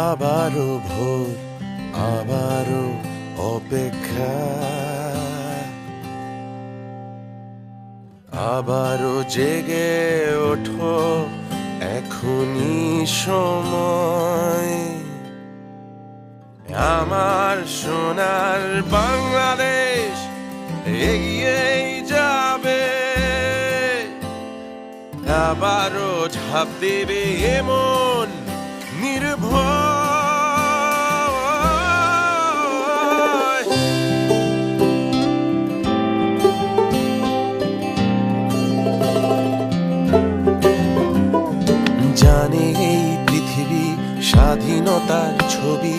আবারও ভোর, আবারও অপেক্ষা, আবারও জেগে ওঠো, এখনই সময়। আমার সোনার বাংলাদেশ এগিয়েই যাবে, আবারও ঝাঁপ দেবে এমন নির্ভয়। জানে এই পৃথিবী স্বাধীনতার ছবি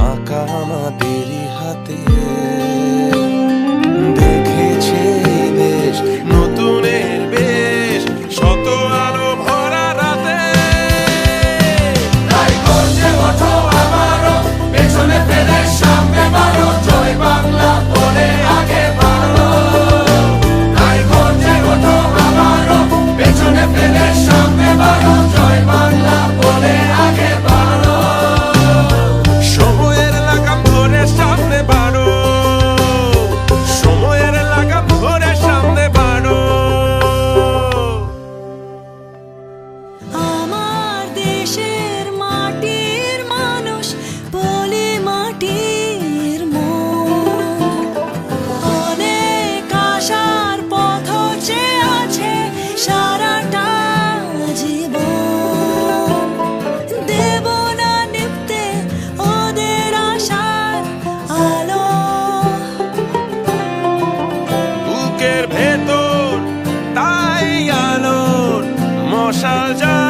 আঁকা আমাদেরই হাতে, দেখেছে এই দেশ নতুনের বেশ, শত আলো ভরা রাতে। তাই গর্জে ওঠো আবারও, পেছনে ফেলে সামনে বাড়ো, জয় বাংলা বলে আগে বাড়ো। তাই গর্জে ওঠো আবারও, পেছনে ফেলে সামনে বাড়ো, জয় বাংলা বলে আগে বাড়ো। সময়ের লাগাম ধরে সামনে বাড়ো, সময়ের লাগাম ধরে সামনে বাড়ো। আমার দেশের মাটির মানুষ বলি মাটির মন, অনেক আশার পথ চেয়ে আছে সারাটা জীবন। দেব না নিভতে ওদের আশার আলো, বুকের ভেতর তাই আলোর মশাল জ্বালা।